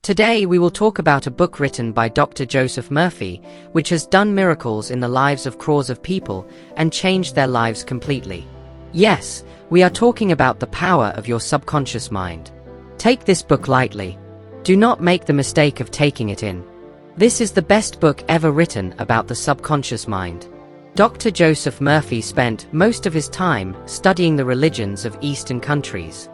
Today we will talk about a book written by Dr. Joseph Murphy, which has done miracles in the lives of crores of people and changed their lives completely. Yes, we are talking about the power of your subconscious mind. Take this book lightly. Do not make the mistake of taking it in. This is the best book ever written about the subconscious mind. Dr. Joseph Murphy spent most of his time studying the religions of Eastern countries.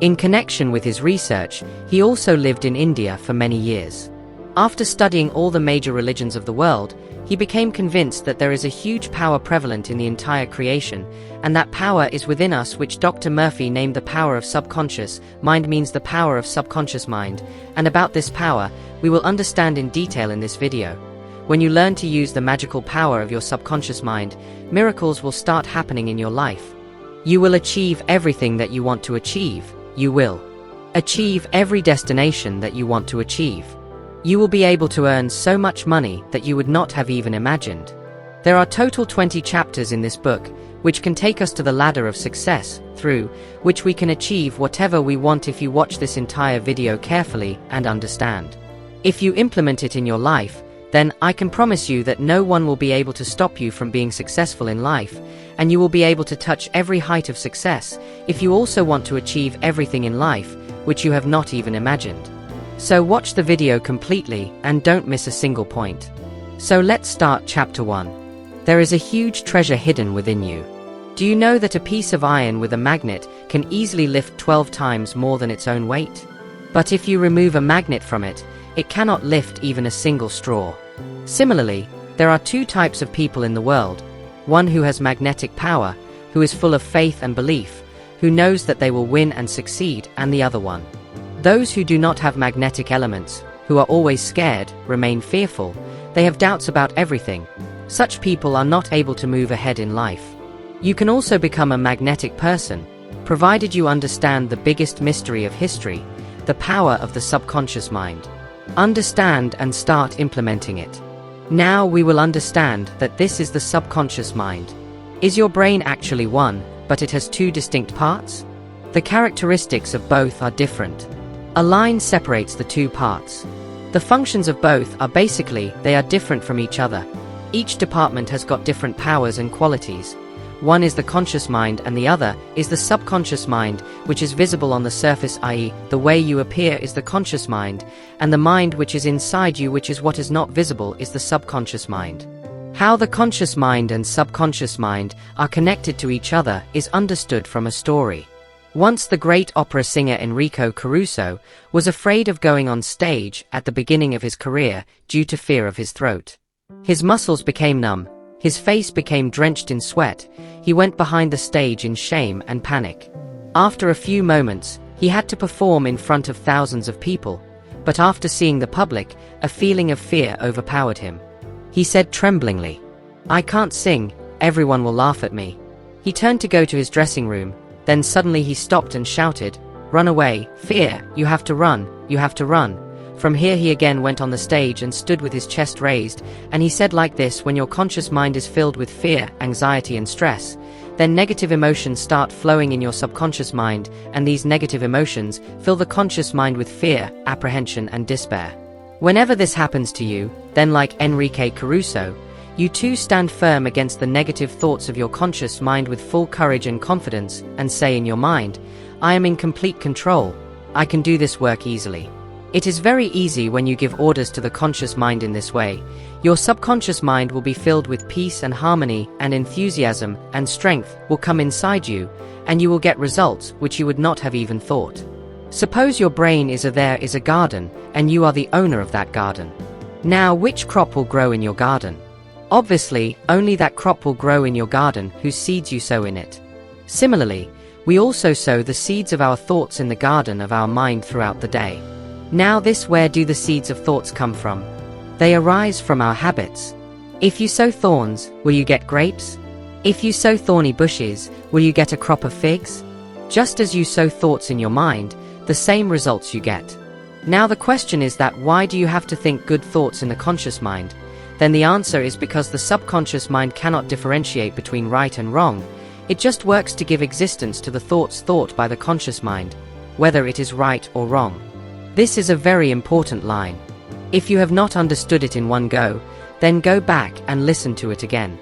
In connection with his research, he also lived in India for many years. After studying all the major religions of the world, he became convinced that there is a huge power prevalent in the entire creation, and that power is within us, which Dr. Murphy named the power of subconscious mind, means the power of subconscious mind, and about this power, we will understand in detail in this video. When you learn to use the magical power of your subconscious mind, miracles will start happening in your life. You will achieve everything that you want to achieve. You will achieve every destination that you want to achieve. You will be able to earn so much money that you would not have even imagined. There are total 20 chapters in this book, which can take us to the ladder of success, through which we can achieve whatever we want if you watch this entire video carefully and understand. If you implement it in your life, then I can promise you that no one will be able to stop you from being successful in life, and you will be able to touch every height of success if you also want to achieve everything in life, which you have not even imagined. So watch the video completely and don't miss a single point. So let's start chapter 1. There is a huge treasure hidden within you. Do you know that a piece of iron with a magnet can easily lift 12 times more than its own weight? But if you remove a magnet from it, it cannot lift even a single straw. Similarly, there are two types of people in the world. One who has magnetic power, who is full of faith and belief, who knows that they will win and succeed, and the other one. Those who do not have magnetic elements, who are always scared, remain fearful, they have doubts about everything. Such people are not able to move ahead in life. You can also become a magnetic person, provided you understand the biggest mystery of history, the power of the subconscious mind. Understand and start implementing it. Now we will understand that this is the subconscious mind. Is your brain actually one, but it has two distinct parts? The characteristics of both are different. A line separates the two parts. The functions of both are basically, they are different from each other. Each department has got different powers and qualities. One is the conscious mind and the other is the subconscious mind, which is visible on the surface, i.e., the way you appear is the conscious mind, and the mind which is inside you, which is what is not visible, is the subconscious mind. How the conscious mind and subconscious mind are connected to each other is understood from a story. Once the great opera singer Enrico Caruso was afraid of going on stage at the beginning of his career due to fear of his throat. His muscles became numb. His face became drenched in sweat. He went behind the stage in shame and panic. After a few moments, he had to perform in front of thousands of people, but after seeing the public, a feeling of fear overpowered him. He said tremblingly, "I can't sing, everyone will laugh at me." He turned to go to his dressing room, then suddenly he stopped and shouted, "Run away, fear, you have to run, you have to run." From here he again went on the stage and stood with his chest raised, and he said like this: when your conscious mind is filled with fear, anxiety and stress, then negative emotions start flowing in your subconscious mind, and these negative emotions fill the conscious mind with fear, apprehension and despair. Whenever this happens to you, then like Enrique Caruso, you too stand firm against the negative thoughts of your conscious mind with full courage and confidence, and say in your mind, "I am in complete control. I can do this work easily." It is very easy when you give orders to the conscious mind in this way. Your subconscious mind will be filled with peace and harmony, and enthusiasm and strength will come inside you, and you will get results which you would not have even thought. Suppose your brain is there is a garden, and you are the owner of that garden. Now which crop will grow in your garden? Obviously, only that crop will grow in your garden whose seeds you sow in it. Similarly, we also sow the seeds of our thoughts in the garden of our mind throughout the day. Now where do the seeds of thoughts come from? They arise from our habits. If you sow thorns, will you get grapes? If you sow thorny bushes, will you get a crop of figs? Just as you sow thoughts in your mind, the same results you get. Now the question is that why do you have to think good thoughts in the conscious mind? Then the answer is because the subconscious mind cannot differentiate between right and wrong. It just works to give existence to the thoughts thought by the conscious mind, whether it is right or wrong. This is a very important line. If you have not understood it in one go, then go back and listen to it again.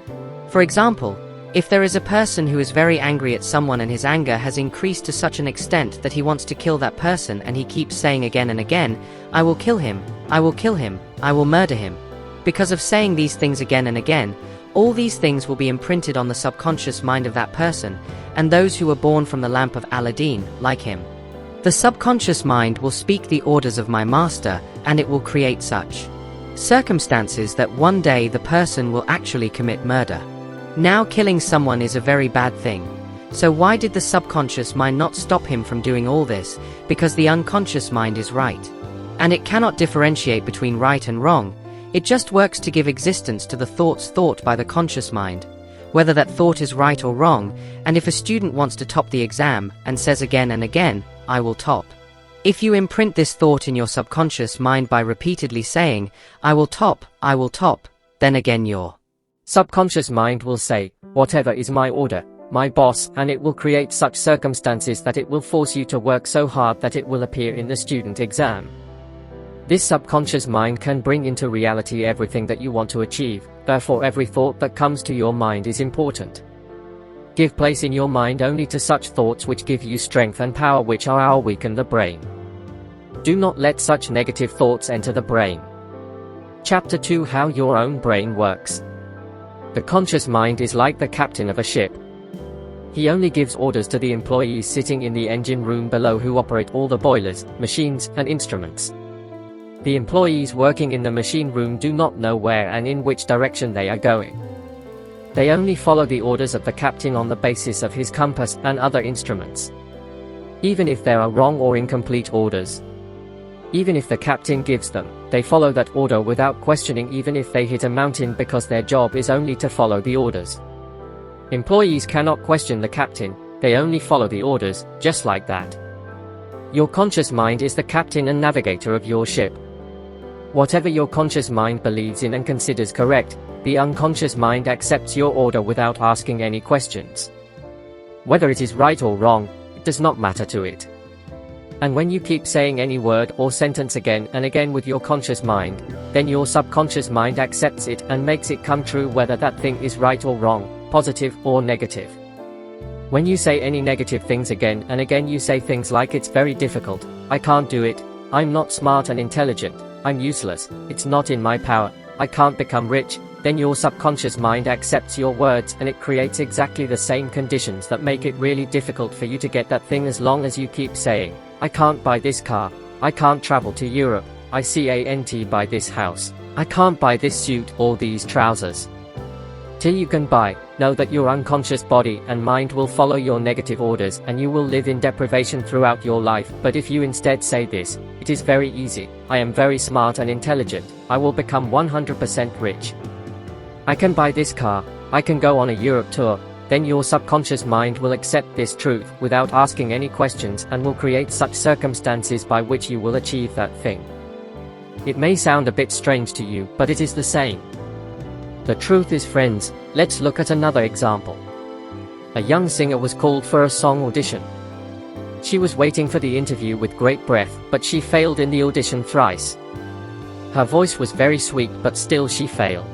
For example, if there is a person who is very angry at someone and his anger has increased to such an extent that he wants to kill that person and he keeps saying again and again, "I will kill him, I will kill him, I will murder him." Because of saying these things again and again, all these things will be imprinted on the subconscious mind of that person, and those who were born from the lamp of Aladdin, like him. The subconscious mind will speak the orders of my master, and it will create such circumstances that one day the person will actually commit murder. Now killing someone is a very bad thing. So why did the subconscious mind not stop him from doing all this? Because the unconscious mind is right. And it cannot differentiate between right and wrong. It just works to give existence to the thoughts thought by the conscious mind, whether that thought is right or wrong. And if a student wants to top the exam and says again and again, "I will top." If you imprint this thought in your subconscious mind by repeatedly saying, "I will top, I will top," then again your subconscious mind will say, "Whatever is my order, my boss," and it will create such circumstances that it will force you to work so hard that it will appear in the student exam. This subconscious mind can bring into reality everything that you want to achieve, therefore every thought that comes to your mind is important. Give place in your mind only to such thoughts which give you strength and power, which are weaken the brain. Do not let such negative thoughts enter the brain. Chapter 2: How your own brain works. The conscious mind is like the captain of a ship. He only gives orders to the employees sitting in the engine room below, who operate all the boilers, machines, and instruments. The employees working in the machine room do not know where and in which direction they are going. They only follow the orders of the captain on the basis of his compass and other instruments. Even if there are wrong or incomplete orders, even if the captain gives them, they follow that order without questioning, even if they hit a mountain, because their job is only to follow the orders. Employees cannot question the captain, they only follow the orders, just like that. Your conscious mind is the captain and navigator of your ship. Whatever your conscious mind believes in and considers correct, the unconscious mind accepts your order without asking any questions. Whether it is right or wrong, it does not matter to it. And when you keep saying any word or sentence again and again with your conscious mind, then your subconscious mind accepts it and makes it come true, whether that thing is right or wrong, positive or negative. When you say any negative things again and again, you say things like, "It's very difficult, I can't do it, I'm not smart and intelligent, I'm useless, it's not in my power, I can't become rich," then your subconscious mind accepts your words, and it creates exactly the same conditions that make it really difficult for you to get that thing, as long as you keep saying, "I can't buy this car, I can't travel to Europe, I can't buy this house, I can't buy this suit or these trousers." Till you can buy, know that your unconscious body and mind will follow your negative orders, and you will live in deprivation throughout your life. But if you instead say this, "It is very easy, I am very smart and intelligent, I will become 100% rich, I can buy this car, I can go on a Europe tour," then your subconscious mind will accept this truth without asking any questions, and will create such circumstances by which you will achieve that thing. It may sound a bit strange to you, but it is the same. The truth is, friends. Let's look at another example. A young singer was called for a song audition. She was waiting for the interview with great breath, but she failed in the audition thrice. Her voice was very sweet, but still she failed.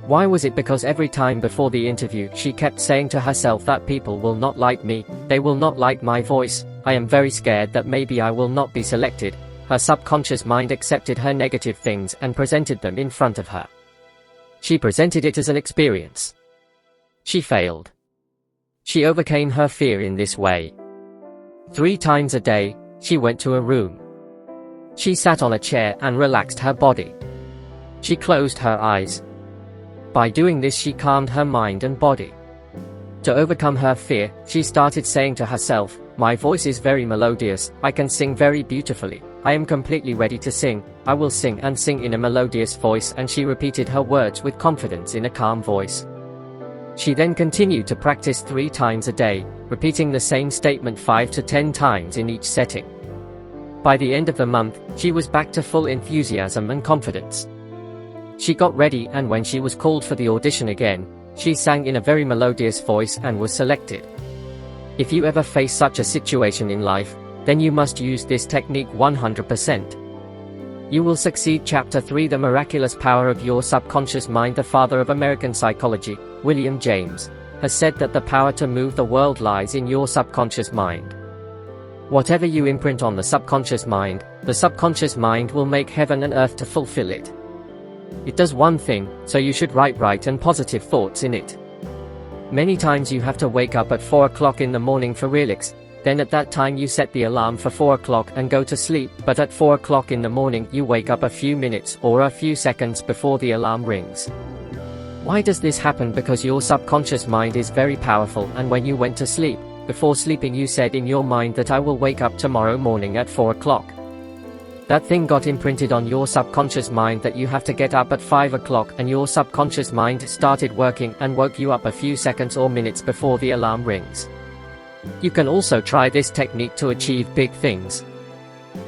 Why was it? Because every time before the interview she kept saying to herself that people will not like me, they will not like my voice, I am very scared that maybe I will not be selected. Her subconscious mind accepted her negative things and presented them in front of her. She presented it as an experience. She failed. She overcame her fear in this way. 3 times a day, she went to a room. She sat on a chair and relaxed her body. She closed her eyes. By doing this, she calmed her mind and body. To overcome her fear, she started saying to herself, "My voice is very melodious, I can sing very beautifully, I am completely ready to sing, I will sing and sing in a melodious voice," and she repeated her words with confidence in a calm voice. She then continued to practice 3 times a day, repeating the same statement 5 to 10 times in each setting. By the end of the month, she was back to full enthusiasm and confidence. She got ready, and when she was called for the audition again, she sang in a very melodious voice and was selected. If you ever face such a situation in life, then you must use this technique 100%. You will succeed. Chapter 3: The Miraculous Power of Your Subconscious Mind. The father of American psychology, William James, has said that the power to move the world lies in your subconscious mind. Whatever you imprint on the subconscious mind will make heaven and earth to fulfill it. It does one thing, so you should write right and positive thoughts in it. Many times you have to wake up at 4 o'clock in the morning for relax, then at that time you set the alarm for 4 o'clock and go to sleep, but at 4 o'clock in the morning you wake up a few minutes or a few seconds before the alarm rings. Why does this happen? Because your subconscious mind is very powerful, and when you went to sleep, before sleeping you said in your mind that I will wake up tomorrow morning at 4 o'clock. That thing got imprinted on your subconscious mind that you have to get up at 5 o'clock, and your subconscious mind started working and woke you up a few seconds or minutes before the alarm rings. You can also try this technique to achieve big things.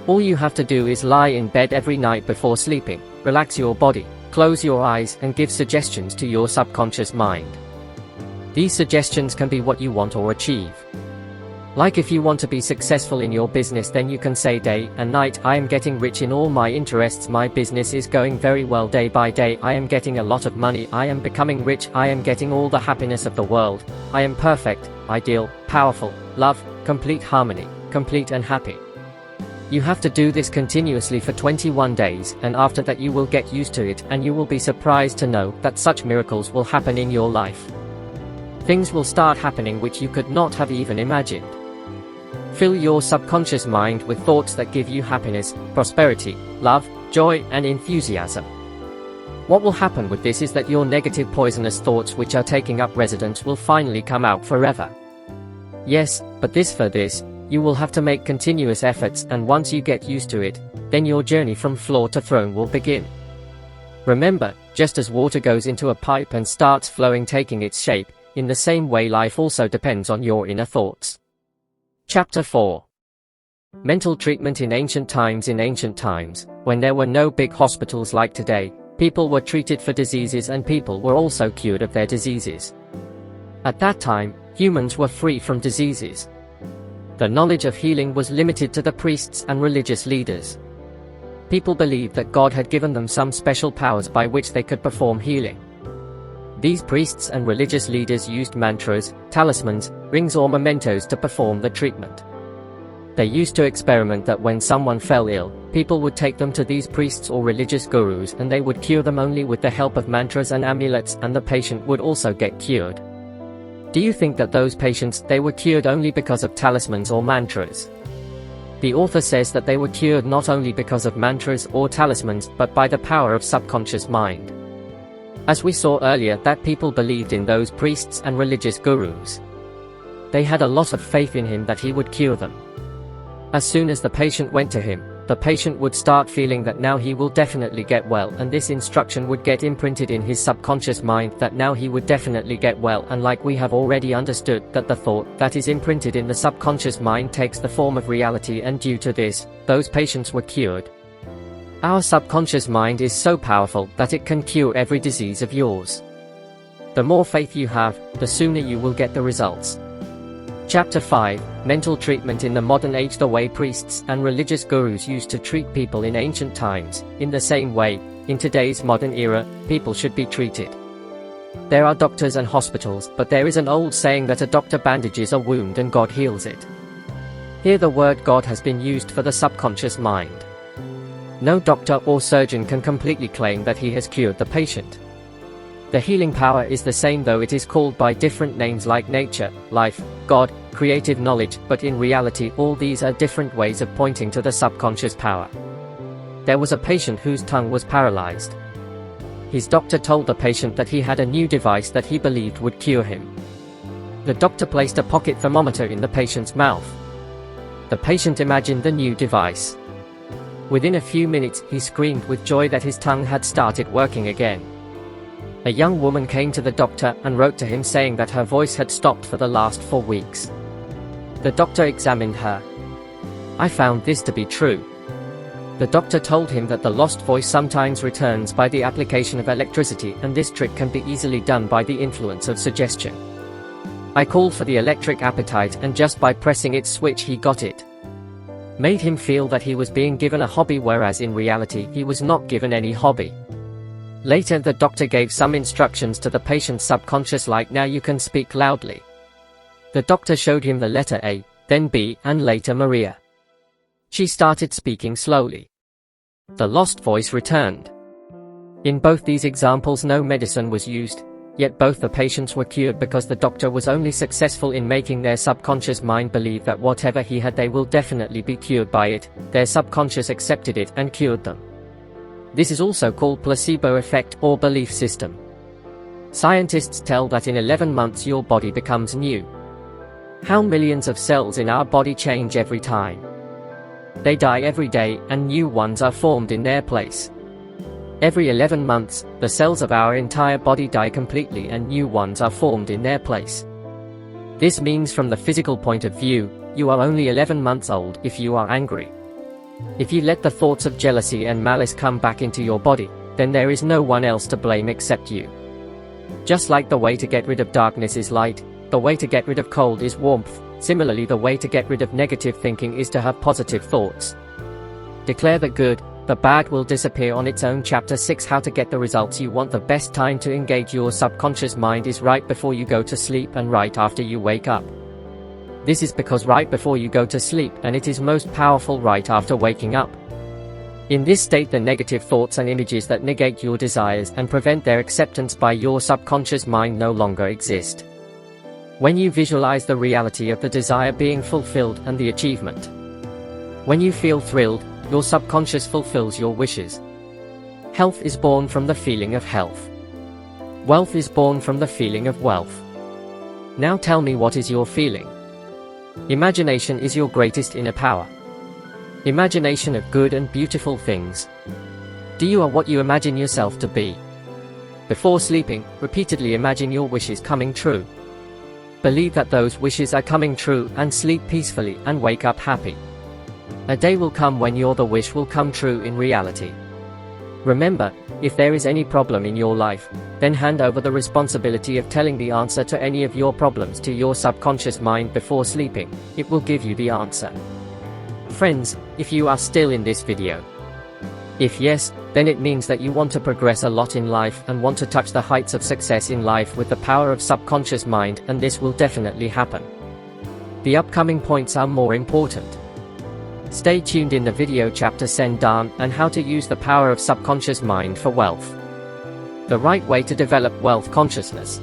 All you have to do is lie in bed every night before sleeping, relax your body, close your eyes and give suggestions to your subconscious mind. These suggestions can be what you want or achieve. Like if you want to be successful in your business, then you can say day and night, I am getting rich in all my interests, my business is going very well day by day, I am getting a lot of money, I am becoming rich, I am getting all the happiness of the world, I am perfect, ideal, powerful, love, complete harmony, complete and happy. You have to do this continuously for 21 days, and after that you will get used to it, and you will be surprised to know that such miracles will happen in your life. Things will start happening which you could not have even imagined. Fill your subconscious mind with thoughts that give you happiness, prosperity, love, joy, and enthusiasm. What will happen with this is that your negative poisonous thoughts which are taking up residence will finally come out forever. Yes, but for this, you will have to make continuous efforts, and once you get used to it, then your journey from floor to throne will begin. Remember, just as water goes into a pipe and starts flowing taking its shape, in the same way life also depends on your inner thoughts. Chapter 4: Mental Treatment. In ancient times, when there were no big hospitals like today, people were treated for diseases and people were also cured of their diseases. At that time, humans were free from diseases. The knowledge of healing was limited to the priests and religious leaders. People believed that God had given them some special powers by which they could perform healing. These priests and religious leaders used mantras, talismans, rings or mementos to perform the treatment. They used to experiment that when someone fell ill, people would take them to these priests or religious gurus and they would cure them only with the help of mantras and amulets, and the patient would also get cured. Do you think that those patients, they were cured only because of talismans or mantras? The author says that they were cured not only because of mantras or talismans, but by the power of subconscious mind. As we saw earlier, that people believed in those priests and religious gurus. They had a lot of faith in him that he would cure them. As soon as the patient went to him, the patient would start feeling that now he will definitely get well, and this instruction would get imprinted in his subconscious mind that now he would definitely get well, and like we have already understood that the thought that is imprinted in the subconscious mind takes the form of reality, and due to this, those patients were cured. Our subconscious mind is so powerful that it can cure every disease of yours. The more faith you have, the sooner you will get the results. Chapter 5: Mental Treatment. In the modern age, the way priests and religious gurus used to treat people in ancient times, in the same way, in today's modern era, people should be treated. There are doctors and hospitals, but there is an old saying that a doctor bandages a wound and God heals it. Here the word God has been used for the subconscious mind. No doctor or surgeon can completely claim that he has cured the patient. The healing power is the same, though it is called by different names like nature, life, God, creative knowledge, but in reality all these are different ways of pointing to the subconscious power. There was a patient whose tongue was paralyzed. His doctor told the patient that he had a new device that he believed would cure him. The doctor placed a pocket thermometer in the patient's mouth. The patient imagined the new device. Within a few minutes, he screamed with joy that his tongue had started working again. A young woman came to the doctor and wrote to him saying that her voice had stopped for the last 4 weeks. The doctor examined her. I found this to be true. The doctor told him that the lost voice sometimes returns by the application of electricity, and this trick can be easily done by the influence of suggestion. I called for the electric appetite, and just by pressing its switch he got it. made him feel that he was being given a hobby, whereas in reality he was not given any hobby. Later the doctor gave some instructions to the patient's subconscious, like, now you can speak loudly. The doctor showed him the letter A, then B, and later Maria. She started speaking slowly. The lost voice returned. In both these examples no medicine was used, yet both the patients were cured because the doctor was only successful in making their subconscious mind believe that whatever he had they will definitely be cured by it. Their subconscious accepted it and cured them. This is also called placebo effect or belief system. Scientists tell that in 11 months your body becomes new. How millions of cells in our body change every time. They die every day and new ones are formed in their place. Every 11 months, the cells of our entire body die completely and new ones are formed in their place. This means from the physical point of view, you are only 11 months old if you are angry. If you let the thoughts of jealousy and malice come back into your body, then there is no one else to blame except you. Just like the way to get rid of darkness is light, the way to get rid of cold is warmth. Similarly, the way to get rid of negative thinking is to have positive thoughts. Declare the good, the bad will disappear on its own. Chapter 6: How to get the results you want. The best time to engage your subconscious mind is right before you go to sleep and right after you wake up. This is because right before you go to sleep, and it is most powerful right after waking up. In this state, the negative thoughts and images that negate your desires and prevent their acceptance by your subconscious mind no longer exist. When you visualize the reality of the desire being fulfilled and the achievement. When you feel thrilled, your subconscious fulfills your wishes. Health is born from the feeling of health. Wealth is born from the feeling of wealth. Now tell me, what is your feeling? Imagination is your greatest inner power. Imagination of good and beautiful things. Do you are what you imagine yourself to be. Before sleeping, repeatedly imagine your wishes coming true. Believe that those wishes are coming true and sleep peacefully and wake up happy. A day will come when the wish will come true in reality. Remember, if there is any problem in your life, then hand over the responsibility of telling the answer to any of your problems to your subconscious mind before sleeping. It will give you the answer. Friends, if you are still in this video, if yes, then it means that you want to progress a lot in life and want to touch the heights of success in life with the power of subconscious mind, and this will definitely happen. The upcoming points are more important. Stay tuned in the video chapter 7 and how to use the power of subconscious mind for wealth. The right way to develop wealth consciousness.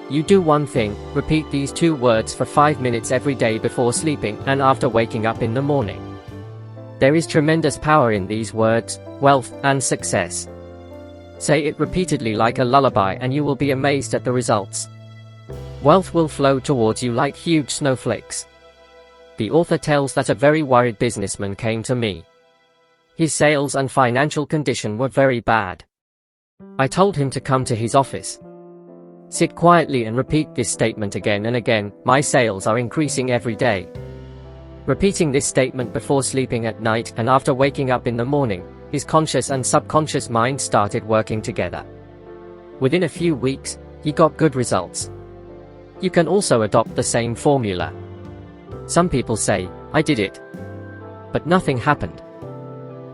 You do one thing: repeat these 2 words for 5 minutes every day before sleeping and after waking up in the morning. There is tremendous power in these words: wealth and success. Say it repeatedly like a lullaby and you will be amazed at the results. Wealth will flow towards you like huge snowflakes. The author tells that a very worried businessman came to me. His sales and financial condition were very bad. I told him to come to his office. Sit quietly and repeat this statement again and again: my sales are increasing every day. Repeating this statement before sleeping at night and after waking up in the morning, his conscious and subconscious mind started working together. Within a few weeks, he got good results. You can also adopt the same formula. Some people say, I did it, but nothing happened.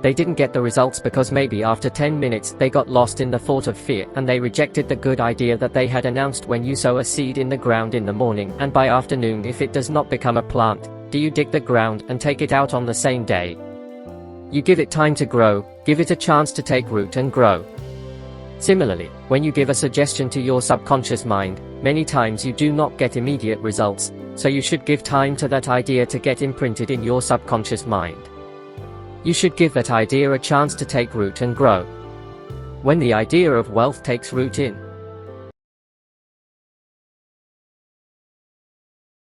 They didn't get the results because maybe after 10 minutes they got lost in the thought of fear and they rejected the good idea that they had announced. When you sow a seed in the ground in the morning and by afternoon if it does not become a plant, do you dig the ground and take it out on the same day? You give it time to grow, give it a chance to take root and grow. Similarly, when you give a suggestion to your subconscious mind, many times you do not get immediate results, so you should give time to that idea to get imprinted in your subconscious mind. You should give that idea a chance to take root and grow. When the idea of wealth takes root in